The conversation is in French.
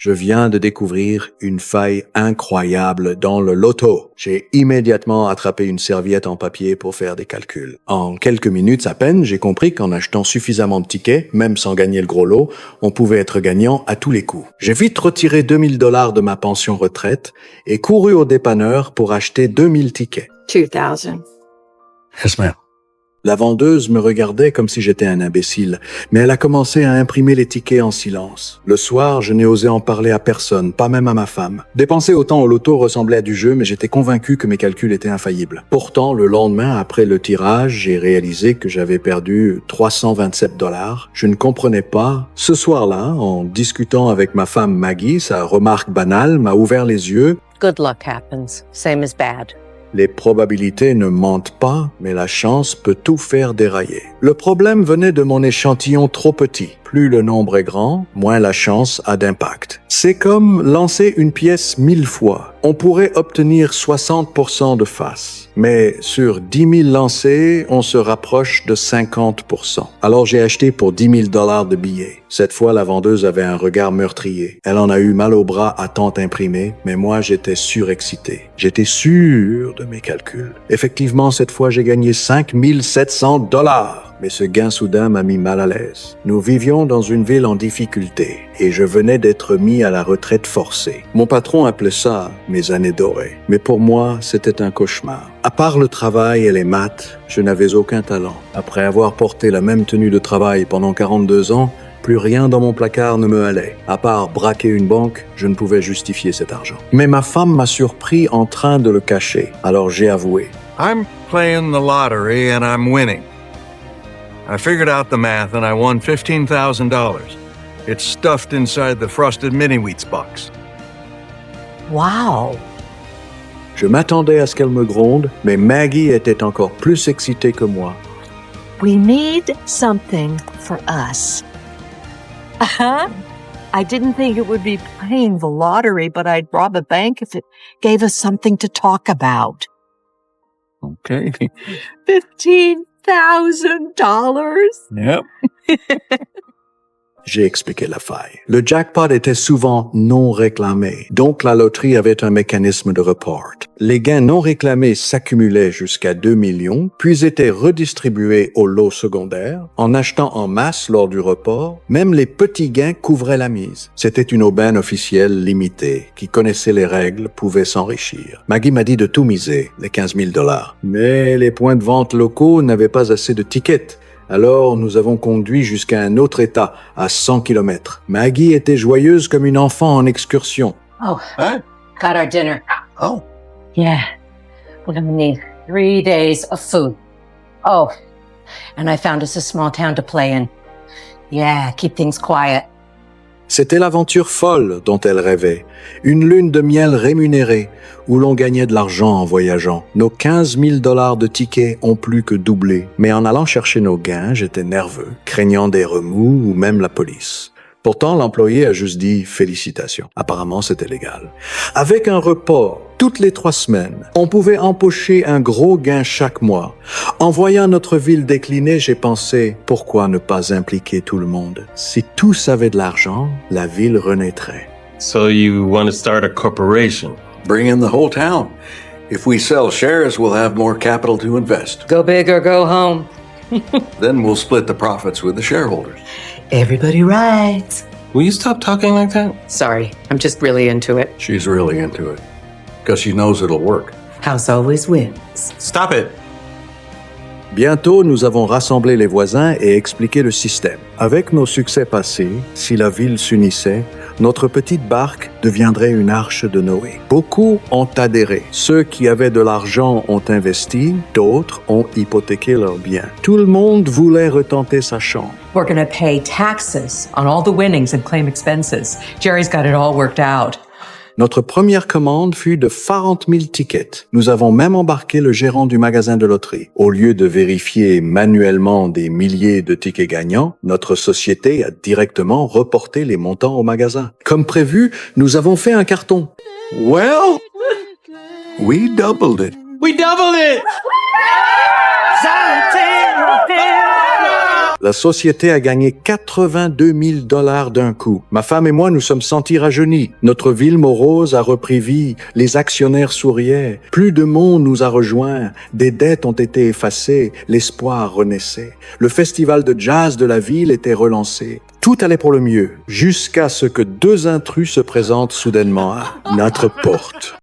Je viens de découvrir une faille incroyable dans le loto. J'ai immédiatement attrapé une serviette en papier pour faire des calculs. En quelques minutes à peine, j'ai compris qu'en achetant suffisamment de tickets, même sans gagner le gros lot, on pouvait être gagnant à tous les coups. J'ai vite retiré $2000 de ma pension retraite et couru au dépanneur pour acheter 2000 tickets. 2000. Yes, ma'am. La vendeuse me regardait comme si j'étais un imbécile, mais elle a commencé à imprimer les tickets en silence. Le soir, je n'ai osé en parler à personne, pas même à ma femme. Dépenser autant au loto ressemblait à du jeu, mais j'étais convaincu que mes calculs étaient infaillibles. Pourtant, le lendemain, après le tirage, j'ai réalisé que j'avais perdu $327. Je ne comprenais pas. Ce soir-là, en discutant avec ma femme Maggie, sa remarque banale m'a ouvert les yeux. Good luck happens, same as bad. Les probabilités ne mentent pas, mais la chance peut tout faire dérailler. Le problème venait de mon échantillon trop petit. Plus le nombre est grand, moins la chance a d'impact. C'est comme lancer une pièce 1000 fois. On pourrait obtenir 60% de face. Mais sur 10 000 lancés, on se rapproche de 50%. Alors j'ai acheté pour $10 000 de billets. Cette fois, la vendeuse avait un regard meurtrier. Elle en a eu mal au bras à tant imprimer, mais moi j'étais surexcité. J'étais sûr de mes calculs. Effectivement, cette fois, j'ai gagné $5700. Mais ce gain soudain m'a mis mal à l'aise. Nous vivions dans une ville en difficulté et je venais d'être mis à la retraite forcée. Mon patron appelait ça mes années dorées. Mais pour moi, c'était un cauchemar. À part le travail et les maths, je n'avais aucun talent. Après avoir porté la même tenue de travail pendant 42 ans, plus rien dans mon placard ne me allait. À part braquer une banque, je ne pouvais justifier cet argent. Mais ma femme m'a surpris en train de le cacher. Alors j'ai avoué. I'm playing the lottery and I'm winning. I figured out the math and I won $15,000. It's stuffed inside the Frosted Mini-Wheats box. Wow. Je m'attendais à ce qu'elle me gronde, mais Maggie était encore plus excitée que moi. We need something for us. Uh-huh. I didn't think it would be playing the lottery, but I'd rob a bank if it gave us something to talk about. Okay. $15,000. Yep. J'ai expliqué la faille. Le jackpot était souvent non réclamé, donc la loterie avait un mécanisme de report. Les gains non réclamés s'accumulaient jusqu'à 2 millions, puis étaient redistribués au lot secondaire. En achetant en masse lors du report, même les petits gains couvraient la mise. C'était une aubaine officielle limitée. Qui connaissait les règles pouvait s'enrichir. Maggie m'a dit de tout miser, les $15,000. Mais les points de vente locaux n'avaient pas assez de tickets. Alors, nous avons conduit jusqu'à un autre État, à 100 km. Maggie était joyeuse comme une enfant en excursion. Oh, Huh? got our dinner. Oh. Yeah, we're gonna need 3 days of food. Oh, and I found us a small town to play in. Yeah, keep things quiet. C'était l'aventure folle dont elle rêvait. Une lune de miel rémunérée, où l'on gagnait de l'argent en voyageant. Nos $15,000 de tickets ont plus que doublé. Mais en allant chercher nos gains, j'étais nerveux, craignant des remous ou même la police. Pourtant, l'employé a juste dit « félicitations ». Apparemment, c'était légal. Avec un report, toutes les 3 semaines, on pouvait empocher un gros gain chaque mois. En voyant notre ville décliner, j'ai pensé « pourquoi ne pas impliquer tout le monde ?» Si tous avaient de l'argent, la ville renaîtrait. So you want to start a corporation? Bring in the whole town. If we sell shares, we'll have more capital to invest. Go big or go home. Then we'll split the profits with the shareholders. Everybody rides. Will you stop talking like that? Sorry, I'm just really into it. She's really into it. Because she knows it'll work. House always wins. Stop it. Bientôt, nous avons rassemblé les voisins et expliqué le système. Avec nos succès passés, si la ville s'unissait, notre petite barque deviendrait une arche de Noé. Beaucoup ont adhéré. Ceux qui avaient de l'argent ont investi, d'autres ont hypothéqué leurs biens. Tout le monde voulait retenter sa chance. We're going to pay taxes on all the winnings and claim expenses. Jerry's got it all worked out. Notre première commande fut de 40 000 tickets. Nous avons même embarqué le gérant du magasin de loterie. Au lieu de vérifier manuellement des milliers de tickets gagnants, notre société a directement reporté les montants au magasin. Comme prévu, nous avons fait un carton. Well, we doubled it. We doubled it! La société a gagné 82 000 $ d'un coup. Ma femme et moi nous sommes sentis rajeunis. Notre ville morose a repris vie. Les actionnaires souriaient. Plus de monde nous a rejoints. Des dettes ont été effacées. L'espoir renaissait. Le festival de jazz de la ville était relancé. Tout allait pour le mieux, jusqu'à ce que deux intrus se présentent soudainement à notre porte.